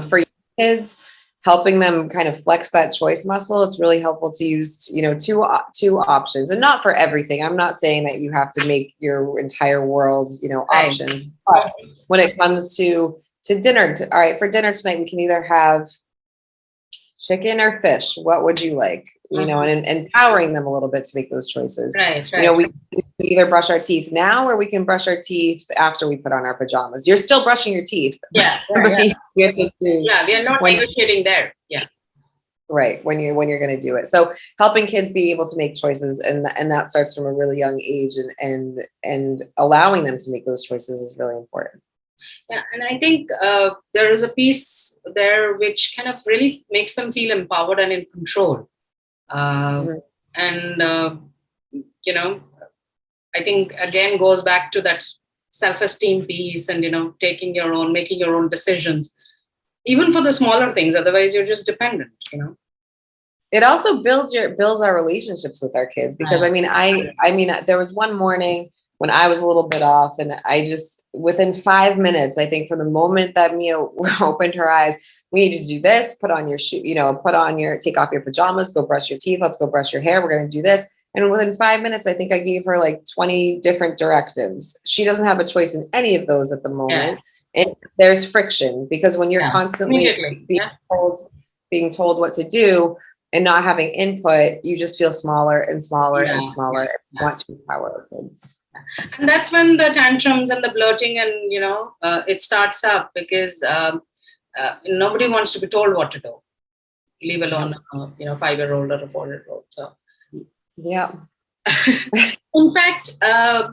For your kids, helping them kind of flex that choice muscle, it's really helpful to use, two options, and not for everything. I'm not saying that you have to make your entire world, options, but when it comes to dinner, all right, for dinner tonight, we can either have chicken or fish? What would you like? You know, and empowering them a little bit to make those choices. Right. You know, we can either brush our teeth now or we can brush our teeth after we put on our pajamas. You're still brushing your teeth. Yeah. You have to choose we are not negotiating there. Yeah. Right. When you're going to do it. So helping kids be able to make choices, and that starts from a really young age, and allowing them to make those choices is really important. Yeah, and I think there is a piece there which kind of really makes them feel empowered and in control. And, you know, I think, again, goes back to that self-esteem piece and, you know, making your own decisions, even for the smaller things. Otherwise, you're just dependent, you know. It also builds our relationships with our kids, because I mean, there was one morning when I was a little bit off, and I just, within 5 minutes, I think, from the moment that Mia opened her eyes, we need to do this, put on your shoe, you know, take off your pajamas, go brush your teeth, let's go brush your hair, we're going to do this. And within 5 minutes, I think I gave her like 20 different directives. She doesn't have a choice in any of those at the moment. Yeah. And there's friction, because when you're constantly being told what to do and not having input, you just feel smaller and smaller and smaller. You want to empower kids. And that's when the tantrums and the bloating and, you know, it starts up, because nobody wants to be told what to do, leave alone, you know, 5-year-old or a 4-year-old. So, yeah. In fact,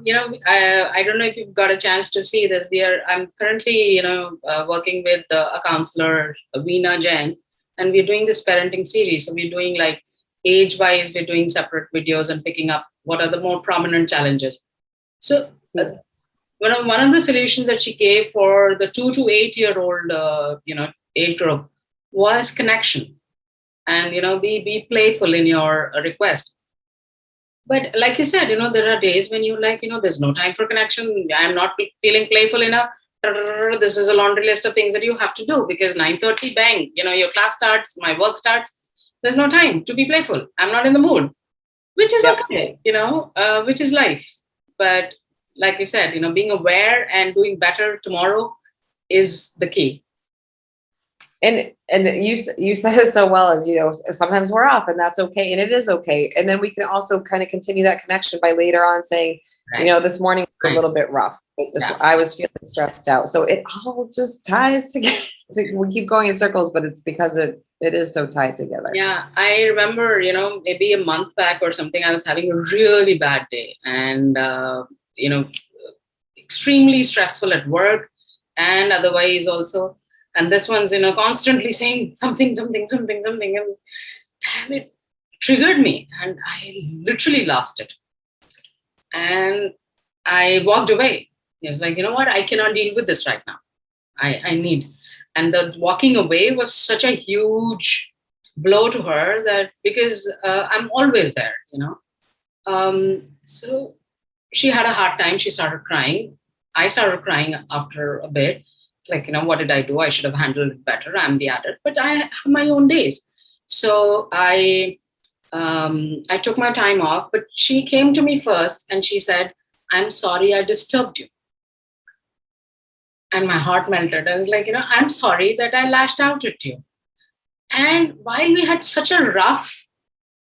you know, I don't know if you've got a chance to see this. I'm currently, you know, working with a counselor, Veena Jain, and we're doing this parenting series. So we're doing, like, age-wise, we're doing separate videos and picking up what are the more prominent challenges. So one of the solutions that she gave for the 2 to 8-year-old, you know, age group was connection, and, you know, be playful in your request. But like you said, you know, there are days when you're like, you know, there's no time for connection. I'm not feeling playful enough. This is a laundry list of things that you have to do, because 9:30, bang, you know, your class starts, my work starts. There's no time to be playful. I'm not in the mood, which is okay, you know, which is life. But like you said, you know, being aware and doing better tomorrow is the key. And you said it so well, as, you know, sometimes we're off, and that's okay, and it is okay. And then we can also kind of continue that connection by later on saying, you know, this morning was a little bit rough. I was feeling stressed out. So it all just ties together. We keep going in circles, but it's because it is so tied together. Yeah, I remember, you know, maybe a month back or something, I was having a really bad day, and you know, extremely stressful at work and otherwise also. And this one's, you know, constantly saying something, and it triggered me, and I literally lost it. And I walked away. It was like, you know what, I cannot deal with this right now. I need. And the walking away was such a huge blow to her, that because I'm always there, you know. So she had a hard time. She started crying. I started crying after a bit. Like, you know, what did I do? I should have handled it better. I'm the adult, but I have my own days. So I took my time off, but she came to me first and she said, "I'm sorry I disturbed you." And my heart melted. I was like, you know, I'm sorry that I lashed out at you. And while we had such a rough,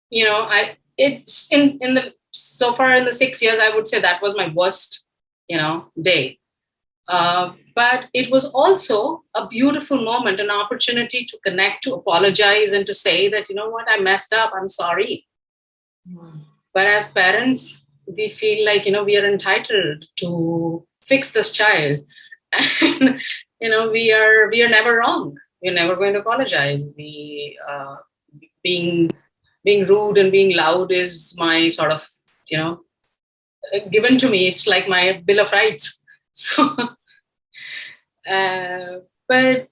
you know, it's so far in the 6 years, I would say that was my worst, you know, day. But it was also a beautiful moment, an opportunity to connect, to apologize, and to say that, you know what, I messed up, I'm sorry. But as parents, we feel like, you know, we are entitled to fix this child. And, you know, we are never wrong. We're never going to apologize. Being rude and being loud is my sort of, you know, given to me. It's like my Bill of Rights. So, but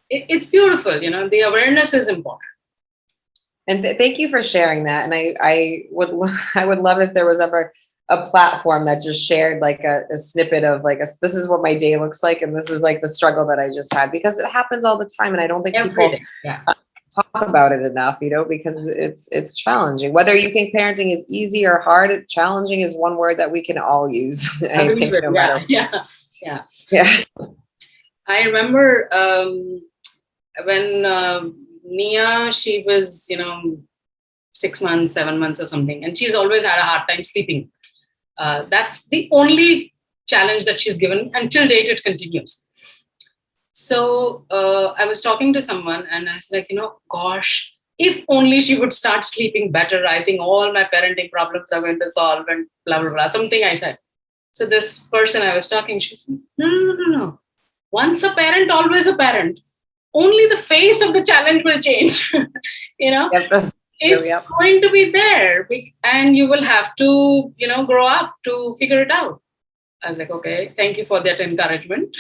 it's beautiful, you know, the awareness is important. And thank you for sharing that. And I would love if there was ever a platform that just shared like a snippet of like, this is what my day looks like, and this is like the struggle that I just had, because it happens all the time. And I don't think people talk about it enough, you know, because it's challenging. Whether you think parenting is easy or hard, challenging is one word that we can all use. I think, no matter. Yeah. I remember when Nia, she was, 6 months, 7 months or something, and she's always had a hard time sleeping. That's the only challenge that she's given. Until date, it continues. So I was talking to someone and I was like, gosh, if only she would start sleeping better, I think all my parenting problems are going to solve and blah, blah, blah. Something I said. So this person I was talking, she said, no. Once a parent, always a parent. Only the face of the challenge will change. Yep, It's going to be there, and you will have to, grow up to figure it out. I was like, okay, thank you for that encouragement.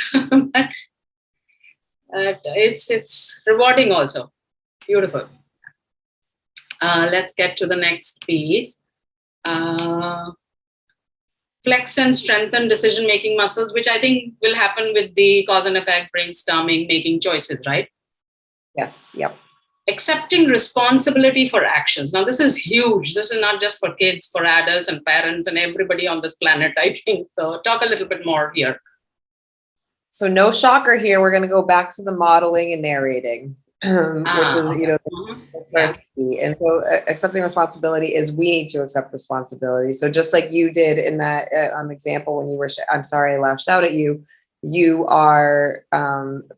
It's rewarding also. Beautiful. Let's get to the next piece. Flex and strengthen decision-making muscles, which I think will happen with the cause and effect, brainstorming, making choices, right? Yes. Yep. Accepting responsibility for actions. Now, this is huge. This is not just for kids, for adults and parents and everybody on this planet, I think. So talk a little bit more here. So no shocker here. We're going to go back to the modeling and narrating, which is, okay. The first key. And so accepting responsibility is we need to accept responsibility. So just like you did in that example when you were, I'm sorry, I lashed out at you. You are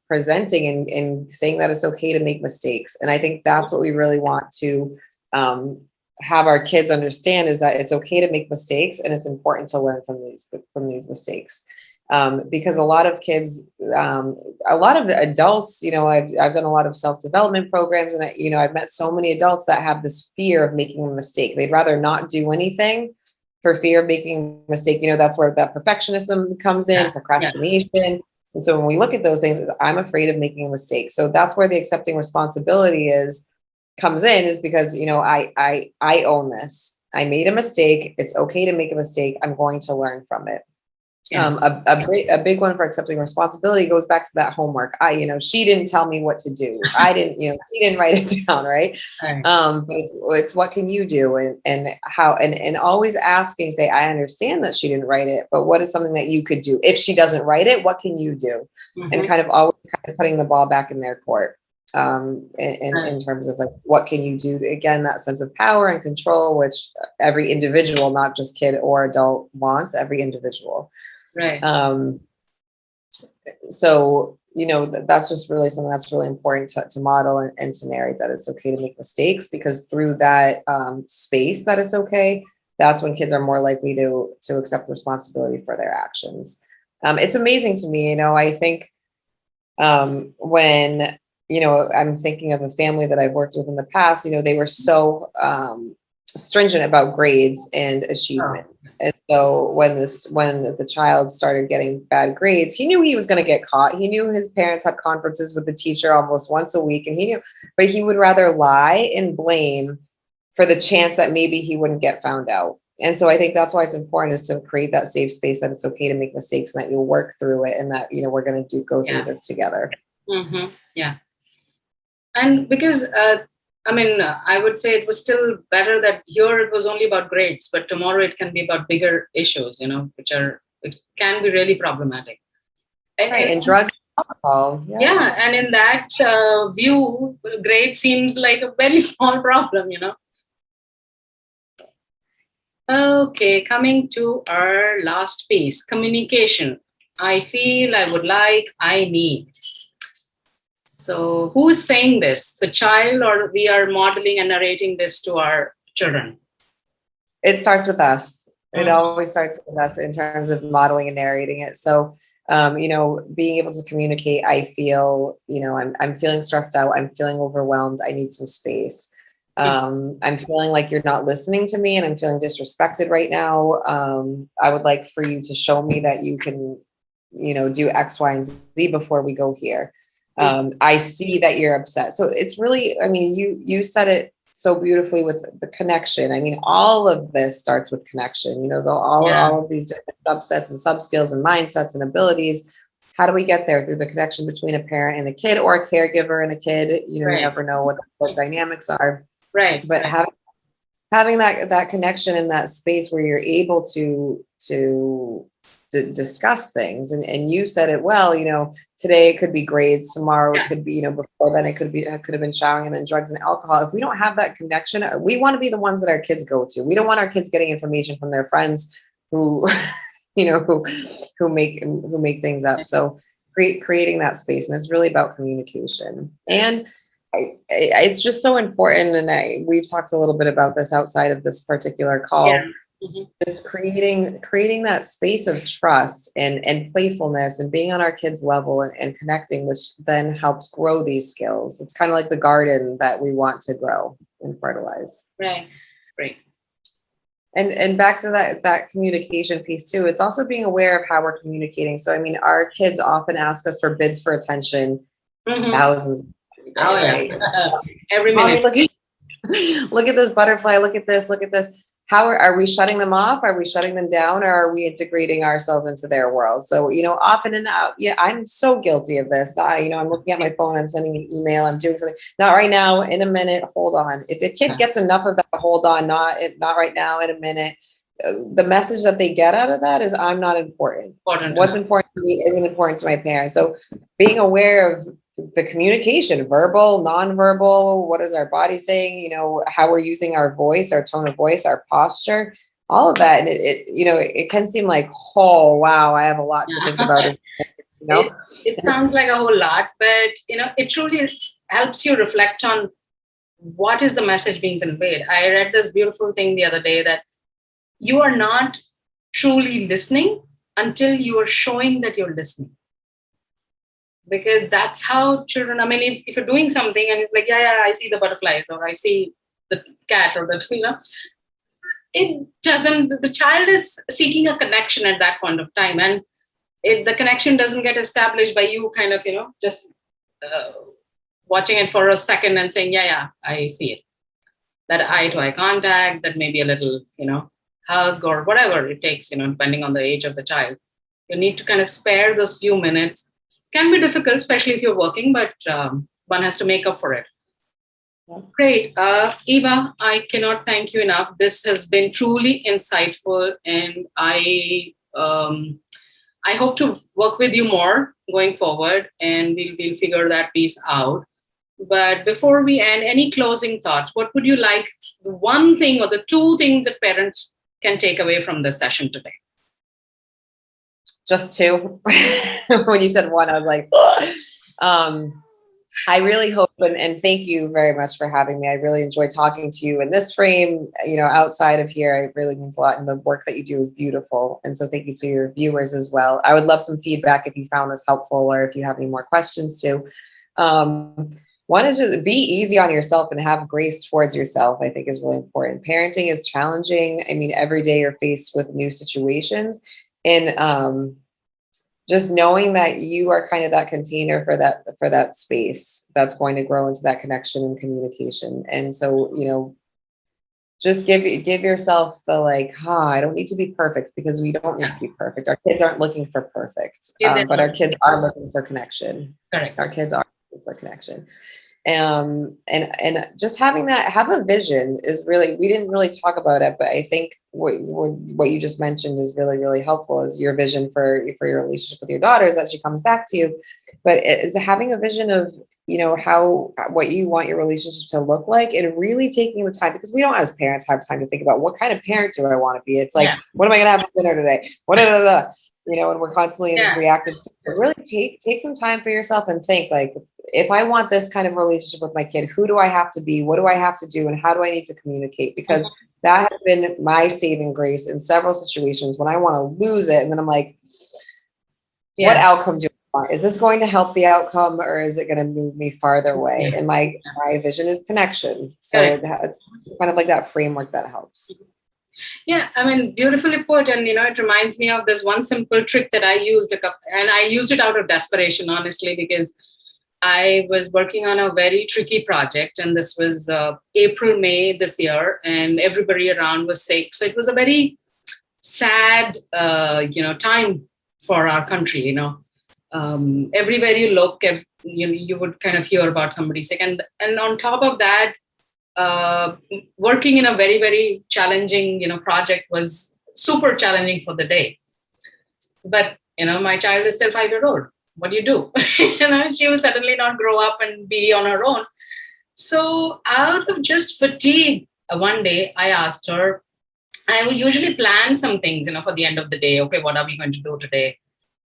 presenting and saying that it's okay to make mistakes. And I think that's what we really want to have our kids understand, is that it's okay to make mistakes and it's important to learn from these mistakes. Because a lot of kids, a lot of adults, I've done a lot of self-development programs, and I've met so many adults that have this fear of making a mistake. They'd rather not do anything for fear of making a mistake. That's where that perfectionism comes in, procrastination. Yeah. And so when we look at those things, I'm afraid of making a mistake. So that's where the accepting responsibility comes in, is because, I own this. I made a mistake. It's okay to make a mistake. I'm going to learn from it. Yeah. A big one for accepting responsibility goes back to that homework. She didn't tell me what to do. I didn't, she didn't write it down. Right. But it's what can you do, and how, and always asking, say, I understand that she didn't write it, but what is something that you could do? If she doesn't write it, what can you do? Mm-hmm. And kind of always putting the ball back in their court. In terms of like, what can you do? Again, that sense of power and control, which every individual, not just kid or adult, wants, every individual. Right. So, that's just really something that's really important to model and to narrate, that it's okay to make mistakes, because through that space that it's okay, that's when kids are more likely to accept responsibility for their actions. It's amazing to me, I think when, I'm thinking of a family that I've worked with in the past, they were so stringent about grades and achievement. And so when the child started getting bad grades, he knew he was going to get caught. He knew his parents had conferences with the teacher almost once a week, and he knew, but he would rather lie and blame for the chance that maybe he wouldn't get found out. And so I think that's why it's important, is to create that safe space, that it's okay to make mistakes and that you'll work through it, and that, we're going to go through this together. Mm-hmm. Yeah. And because, I would say it was still better that here it was only about grades, but tomorrow it can be about bigger issues, which can be really problematic. And drugs, alcohol. Yeah. And in that view, grade seems like a very small problem, Okay, coming to our last piece, communication. I feel, I would like, I need. So who's saying this? The child, or we are modeling and narrating this to our children? It starts with us. It always starts with us in terms of modeling and narrating it. So, being able to communicate, I feel, I'm feeling stressed out. I'm feeling overwhelmed. I need some space. I'm feeling like you're not listening to me, and I'm feeling disrespected right now. I would like for you to show me that you can, do X, Y, and Z before we go here. I see that you're upset. So it's really, you said it so beautifully with the connection. All of this starts with connection, all of these different subsets and sub skills and mindsets and abilities. How do we get there? Through the connection between a parent and a kid, or a caregiver and a kid. You never know what the dynamics are. Right. But having that connection in that space where you're able to discuss things. And you said it well, today it could be grades, tomorrow it could be, before then it could have been showering, and then drugs and alcohol. If we don't have that connection, we want to be the ones that our kids go to. We don't want our kids getting information from their friends who, who make things up. So creating that space, and it's really about communication. And it's just so important. And we've talked a little bit about this outside of this particular call. Yeah. Mm-hmm. Just creating that space of trust and playfulness and being on our kids' level and connecting, which then helps grow these skills. It's kind of like the garden that we want to grow and fertilize. Right. And back to that communication piece too. It's also being aware of how we're communicating. So, I mean, our kids often ask us for bids for attention, thousands. Oh, right? Every minute. Mommy, look at this butterfly. Look at this. How are we shutting them off? Are we shutting them down? Or are we integrating ourselves into their world? So, often and out, I'm so guilty of this. I'm looking at my phone, I'm sending an email, I'm doing something. Not right now, in a minute, hold on. If a kid gets enough of that, hold on, not right now, in a minute. The message that they get out of that is, I'm not important. What's important to me isn't important to my parents. So being aware of the communication, verbal, nonverbal, what is our body saying, how we're using our voice, our tone of voice, our posture, all of that. And it can seem like, oh, wow, I have a lot to think about. It sounds like a whole lot, but, it truly helps you reflect on what is the message being conveyed. I read this beautiful thing the other day that you are not truly listening until you are showing that you're listening. Because that's how children, I mean, if you're doing something and it's like, I see the butterflies, or I see the cat, or it doesn't, the child is seeking a connection at that point of time. And if the connection doesn't get established by you kind of, just watching it for a second and saying, I see it. That eye to eye contact, that maybe a little, hug or whatever it takes, depending on the age of the child. You need to kind of spare those few minutes. Can be difficult, especially if you're working, but one has to make up for it. Great. Eva, I cannot thank you enough. This has been truly insightful, and I hope to work with you more going forward, and we'll figure that piece out. But before we end, any closing thoughts? What would you like, the one thing or the two things that parents can take away from this session today? Just two. When you said one, I was like, I really hope, and thank you very much for having me. I really enjoy talking to you in this frame, outside of here. It really means a lot. And the work that you do is beautiful. And so thank you to your viewers as well. I would love some feedback if you found this helpful, or if you have any more questions too. One is just be easy on yourself and have grace towards yourself, I think is really important. Parenting is challenging. I mean, every day you're faced with new situations. And just knowing that you are kind of that container for that space that's going to grow into that connection and communication. And so, just give yourself the I don't need to be perfect, because we don't need to be perfect. Our kids aren't looking for perfect, but our kids are looking for connection. Correct. Our kids are looking for connection. And just have a vision is really, we didn't really talk about it, but I think what you just mentioned is really, really helpful, is your vision for your relationship with your daughters, that she comes back to you, but it's having a vision of, what you want your relationship to look like, and really taking the time, because we don't as parents have time to think about what kind of parent do I want to be. It's like, what am I going to have for dinner today? And we're constantly in this reactive state. But really take some time for yourself and think, if I want this kind of relationship with my kid, who do I have to be? What do I have to do? And how do I need to communicate? Because that has been my saving grace in several situations when I want to lose it. And then I'm like, what outcome do I want? Is this going to help the outcome, or is it going to move me farther away? And my vision is connection. So it's kind of like that framework that helps. Yeah, I mean, beautifully put. And, it reminds me of this one simple trick that I used and I used it out of desperation, honestly, because I was working on a very tricky project, and this was April, May this year, and everybody around was sick. So it was a very sad, time for our country, everywhere you look, you would kind of hear about somebody sick. And on top of that, working in a very, very challenging, project was super challenging for the day. But, my child is still 5 years old. What do you do? She will suddenly not grow up and be on her own. So out of just fatigue, one day I asked her, and I would usually plan some things, for the end of the day. Okay, what are we going to do today?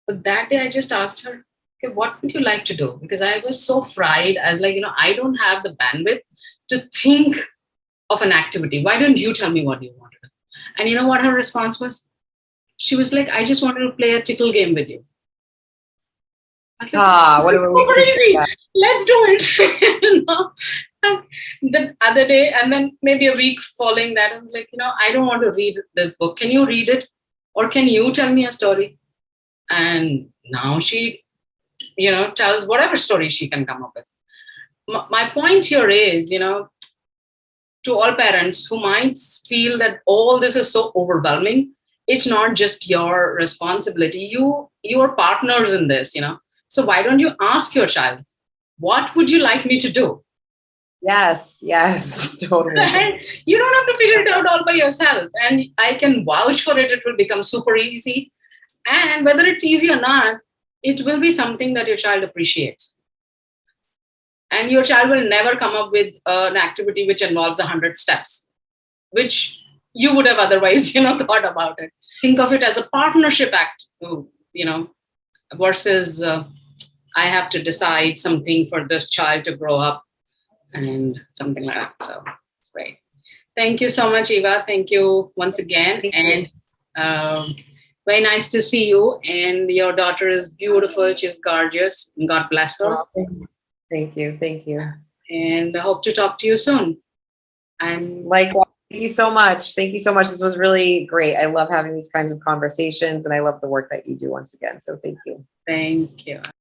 But that day I just asked her, okay, what would you like to do? Because I was so fried. I was like, I don't have the bandwidth to think of an activity. Why don't you tell me what you want to do? And you know what her response was? She was like, I just wanted to play a tickle game with you. I was like, What a relief to hear that. let's do it. The other day, and then maybe a week following that, I was like, I don't want to read this book. Can you read it? Or can you tell me a story? And now she, tells whatever story she can come up with. My point here is, to all parents who might feel that all this is so overwhelming, it's not just your responsibility. You are partners in this, So why don't you ask your child, what would you like me to do? Yes, totally. You don't have to figure it out all by yourself. And I can vouch for it. It will become super easy. And whether it's easy or not, it will be something that your child appreciates. And your child will never come up with an activity which involves 100 steps, which you would have otherwise, thought about it. Think of it as a partnership act, versus I have to decide something for this child to grow up and something like that. So great. Thank you so much, Eva. Thank you once again. And very nice to see you. And your daughter is beautiful. She's gorgeous. God bless her. Thank you. And I hope to talk to you soon. Likewise. Thank you so much. This was really great. I love having these kinds of conversations, and I love the work that you do once again. So thank you. Thank you.